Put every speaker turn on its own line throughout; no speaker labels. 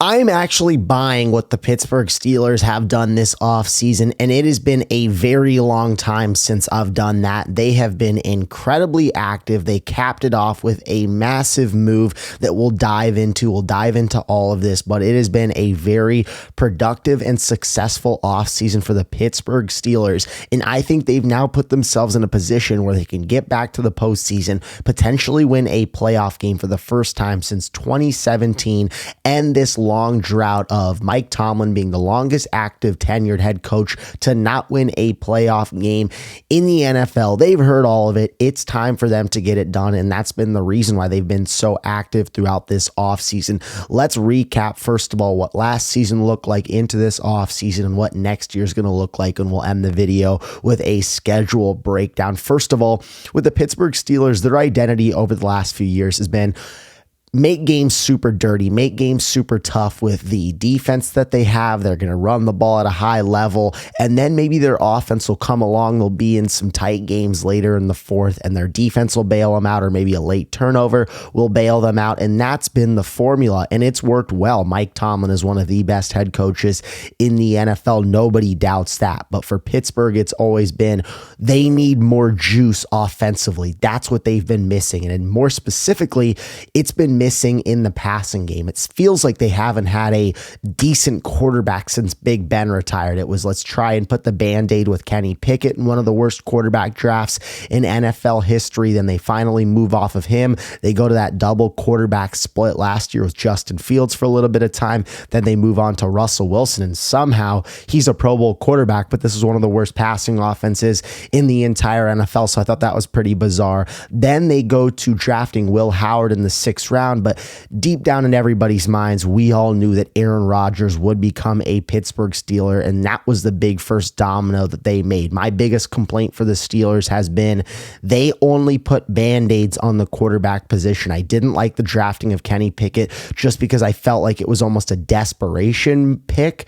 I'm actually buying what the Pittsburgh Steelers have done this offseason, and it has been a very long time since I've done that. They have been incredibly active. They capped it off with a massive move that we'll dive into. We'll dive into all of this, but it has been a very productive and successful offseason for the Pittsburgh Steelers, and I think they've now put themselves in a position where they can get back to the postseason, potentially win a playoff game for the first time since 2017, and this long drought of Mike Tomlin being the longest active tenured head coach to not win a playoff game in the NFL. They've heard all of it. It's time for them to get it done, and that's been the reason why they've been so active throughout this offseason. Let's recap, first of all, what last season looked like into this offseason and what next year is going to look like, and we'll end the video with a schedule breakdown. First of all, with the Pittsburgh Steelers, their identity over the last few years has been make games super dirty, make games super tough with the defense that they have. They're going to run the ball at a high level, and then maybe their offense will come along. They'll be in some tight games later in the fourth, and their defense will bail them out, or maybe a late turnover will bail them out, and that's been the formula, and it's worked well. Mike Tomlin is one of the best head coaches in the NFL. Nobody doubts that, but for Pittsburgh, it's always been they need more juice offensively. That's what they've been missing, and more specifically, it's been missing in the passing game. It feels like they haven't had a decent quarterback since Big Ben retired. It was, let's try and put the Band-Aid with Kenny Pickett in one of the worst quarterback drafts in NFL history. Then they finally move off of him. They go to that double quarterback split last year with Justin Fields for a little bit of time. Then they move on to Russell Wilson, and somehow he's a Pro Bowl quarterback, but this is one of the worst passing offenses in the entire NFL. So I thought that was pretty bizarre. Then they go to drafting Will Howard in the 6th round. But deep down in everybody's minds, we all knew that Aaron Rodgers would become a Pittsburgh Steeler, and that was the big first domino that they made. My biggest complaint for the Steelers has been they only put Band-Aids on the quarterback position. I didn't like the drafting of Kenny Pickett just because I felt like it was almost a desperation pick.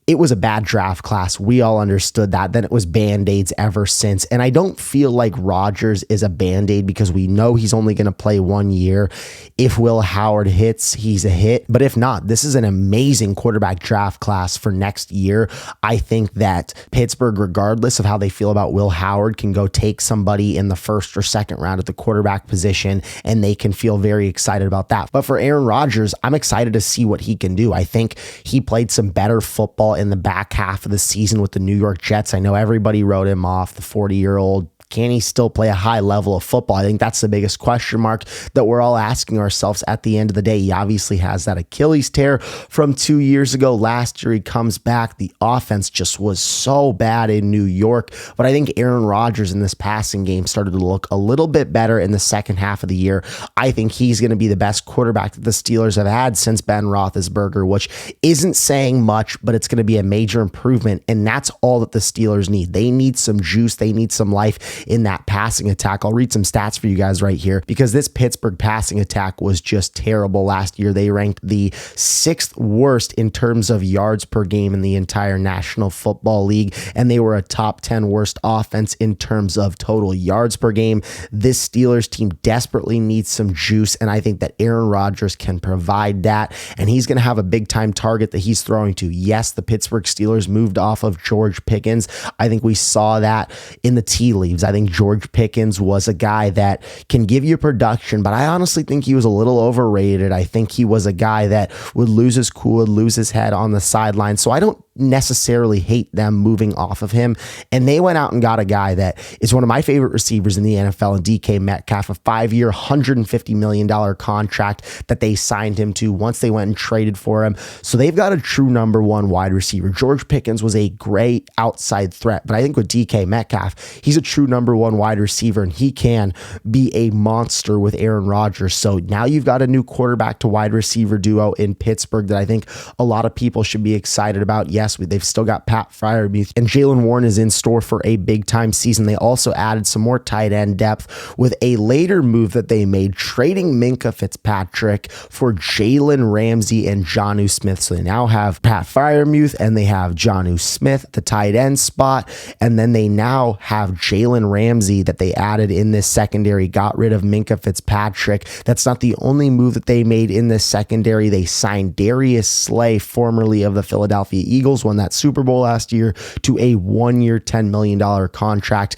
It was a bad draft class. We all understood that. Then it was Band-Aids ever since. And I don't feel like Rodgers is a Band-Aid because we know he's only going to play 1 year. If Will Howard hits, he's a hit. But if not, this is an amazing quarterback draft class for next year. I think that Pittsburgh, regardless of how they feel about Will Howard, can go take somebody in the 1st or 2nd round at the quarterback position, and they can feel very excited about that. But for Aaron Rodgers, I'm excited to see what he can do. I think he played some better football in the back half of the season with the New York Jets. I know everybody wrote him off, the 40-year-old. Can he still play a high level of football? I think that's the biggest question mark that we're all asking ourselves at the end of the day. He obviously has that Achilles tear from 2 years ago. Last year, he comes back. The offense just was so bad in New York. But I think Aaron Rodgers in this passing game started to look a little bit better in the second half of the year. I think he's going to be the best quarterback that the Steelers have had since Ben Roethlisberger, which isn't saying much, but it's going to be a major improvement. And that's all that the Steelers need. They need some juice. They need some life in that passing attack. I'll read some stats for you guys right here because this Pittsburgh passing attack was just terrible last year. They ranked the 6th worst in terms of yards per game in the entire National Football League, and they were a top 10 worst offense in terms of total yards per game. This Steelers team desperately needs some juice, and I think that Aaron Rodgers can provide that, and he's going to have a big-time target that he's throwing to. Yes, the Pittsburgh Steelers moved off of George Pickens. I think we saw that in the tea leaves. I think George Pickens was a guy that can give you production, but I honestly think he was a little overrated. I think he was a guy that would lose his cool, would lose his head on the sideline. So I don't necessarily hate them moving off of him. And they went out and got a guy that is one of my favorite receivers in the NFL, and DK Metcalf, a 5-year, $150 million contract that they signed him to once they went and traded for him. So they've got a true number 1 wide receiver. George Pickens was a great outside threat, but I think with DK Metcalf, he's a true number 1 wide receiver, and he can be a monster with Aaron Rodgers. So now you've got a new quarterback to wide receiver duo in Pittsburgh that I think a lot of people should be excited about. Yes, they've still got Pat Freiermuth, and Jaylen Warren is in store for a big-time season. They also added some more tight end depth with a later move that they made, trading Minkah Fitzpatrick for Jalen Ramsey and Jonnu Smith. So they now have Pat Freiermuth, and they have Jonnu Smith at the tight end spot, and then they now have Jalen Jalen Ramsey that they added in this secondary, got rid of Minkah Fitzpatrick. That's not the only move that they made in this secondary. They signed Darius Slay, formerly of the Philadelphia Eagles, won that Super Bowl last year, to a 1-year, $10 million contract.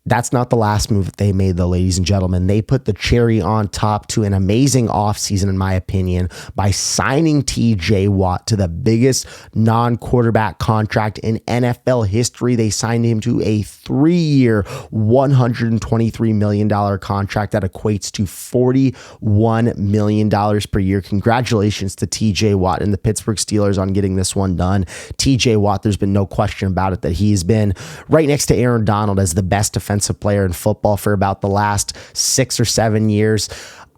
That's not the last move that they made, though, ladies and gentlemen. They put the cherry on top to an amazing offseason, in my opinion, by signing TJ Watt to the biggest non-quarterback contract in NFL history. They signed him to a 3-year, $123 million contract that equates to $41 million per year. Congratulations to TJ Watt and the Pittsburgh Steelers on getting this one done. TJ Watt, there's been no question about it that he's been right next to Aaron Donald as the best defensive player in football for about the last 6 or 7 years.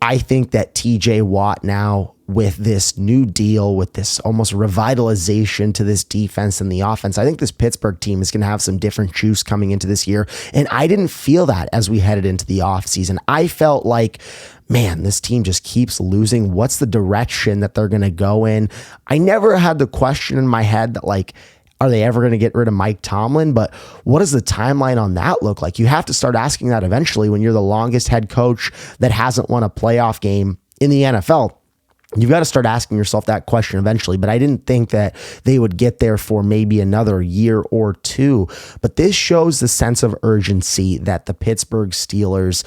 I think that TJ Watt now, with this new deal, with this almost revitalization to this defense and the offense, I think this Pittsburgh team is going to have some different juice coming into this year. And I didn't feel that as we headed into the offseason. I felt like, man, this team just keeps losing. What's the direction that they're going to go in? I never had the question in my head that, like, are they ever going to get rid of Mike Tomlin? But what does the timeline on that look like? You have to start asking that eventually when you're the longest head coach that hasn't won a playoff game in the NFL. You've got to start asking yourself that question eventually, but I didn't think that they would get there for maybe another year or two. But this shows the sense of urgency that the Pittsburgh Steelers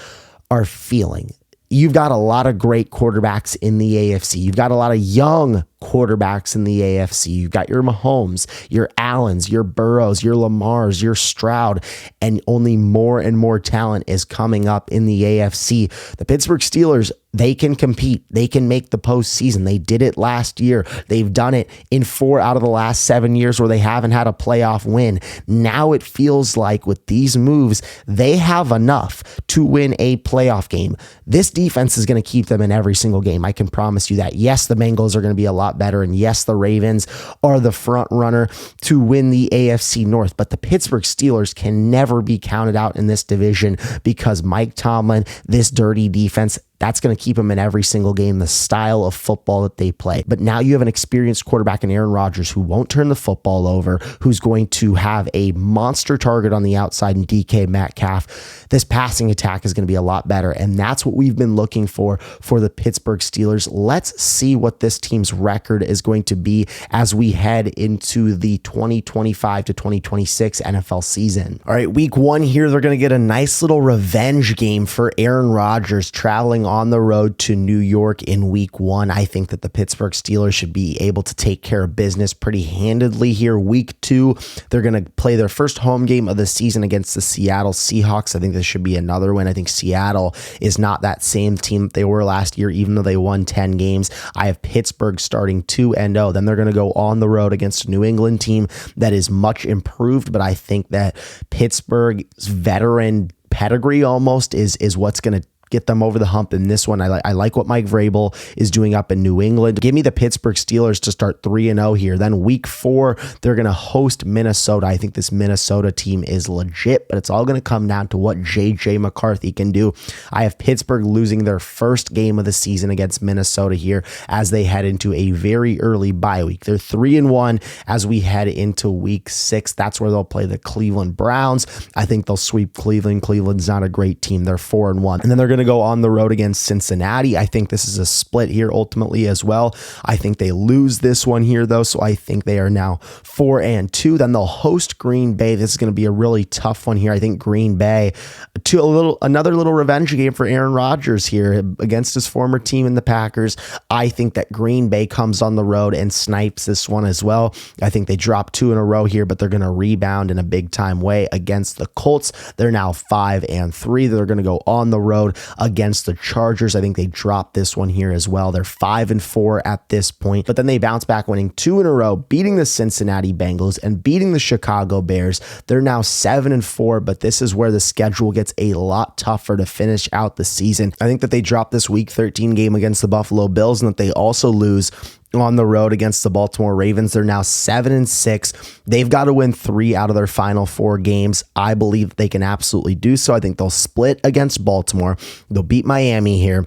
are feeling. You've got a lot of great quarterbacks in the AFC. You've got a lot of young quarterbacks in the AFC. You've got your Mahomes, your Allens, your Burrows, your Lamars, your Stroud, and only more and more talent is coming up in the AFC. The Pittsburgh Steelers, they can compete. They can make the postseason. They did it last year. They've done it in 4 out of the last 7 years where they haven't had a playoff win. Now it feels like with these moves, they have enough to win a playoff game. This defense is going to keep them in every single game. I can promise you that. Yes, the Bengals are going to be a lot better. And yes, the Ravens are the front runner to win the AFC North. But the Pittsburgh Steelers can never be counted out in this division because Mike Tomlin, this dirty defense, that's going to keep them in every single game, the style of football that they play. But now you have an experienced quarterback in Aaron Rodgers who won't turn the football over, who's going to have a monster target on the outside in DK Metcalf. This passing attack is going to be a lot better, and that's what we've been looking for the Pittsburgh Steelers. Let's see what this team's record is going to be as we head into the 2025 to 2026 NFL season. All right, week 1 here, they're going to get a nice little revenge game for Aaron Rodgers traveling on the road to New York in week 1. I think that the Pittsburgh Steelers should be able to take care of business pretty handedly here. Week 2, they're going to play their first home game of the season against the Seattle Seahawks. I think this should be another win. I think Seattle is not that same team that they were last year, even though they won 10 games. I have Pittsburgh starting 2-0. Then they're going to go on the road against a New England team that is much improved, but I think that Pittsburgh's veteran pedigree almost is what's going to get them over the hump in this one. I like what Mike Vrabel is doing up in New England. Give me the Pittsburgh Steelers to start 3-0 here. Then week 4, they're going to host Minnesota. I think this Minnesota team is legit, but it's all going to come down to what J.J. McCarthy can do. I have Pittsburgh losing their first game of the season against Minnesota here as they head into a very early bye week. They're 3-1 as we head into week 6. That's where they'll play the Cleveland Browns. I think they'll sweep Cleveland. Cleveland's not a great team. They're 4-1. And then they're going to go on the road against Cincinnati. I think this is a split here ultimately as well. I think they lose this one here though, so I think they are now 4-2. Then they'll host Green Bay. This is going to be a really tough one here. I think Green Bay, another little revenge game for Aaron Rodgers here against his former team in the Packers. I think that Green Bay comes on the road and snipes this one as well. I think they drop 2 in a row here, but they're going to rebound in a big time way against the Colts. They're now 5-3. They're going to go on the road against the Chargers. I think they dropped this one here as well. They're 5-4 at this point, but then they bounce back, winning 2 in a row, beating the Cincinnati Bengals and beating the Chicago Bears. They're now 7-4, but this is where the schedule gets a lot tougher to finish out the season. I think that they drop this week 13 game against the Buffalo Bills and that they also lose on the road against the Baltimore Ravens. They're now 7-6. They've got to win 3 out of their final 4 games. I believe they can absolutely do so. I think they'll split against Baltimore. They'll beat Miami here.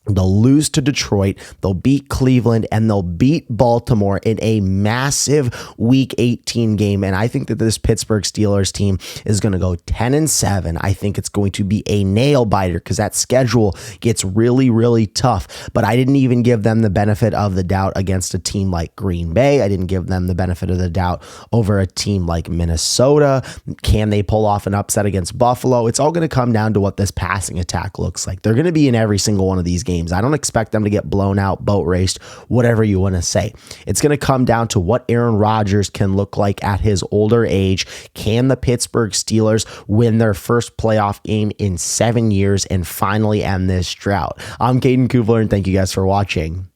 They'll lose to Detroit, they'll beat Cleveland, and they'll beat Baltimore in a massive Week 18 game. And I think that this Pittsburgh Steelers team is going to go 10-7. I think it's going to be a nail biter because that schedule gets really, really tough. But I didn't even give them the benefit of the doubt against a team like Green Bay. I didn't give them the benefit of the doubt over a team like Minnesota. Can they pull off an upset against Buffalo? It's all going to come down to what this passing attack looks like. They're going to be in every single one of these games. I don't expect them to get blown out, boat raced, whatever you want to say. It's going to come down to what Aaron Rodgers can look like at his older age. Can the Pittsburgh Steelers win their first playoff game in 7 years and finally end this drought? I'm Caden Kubler, and thank you guys for watching.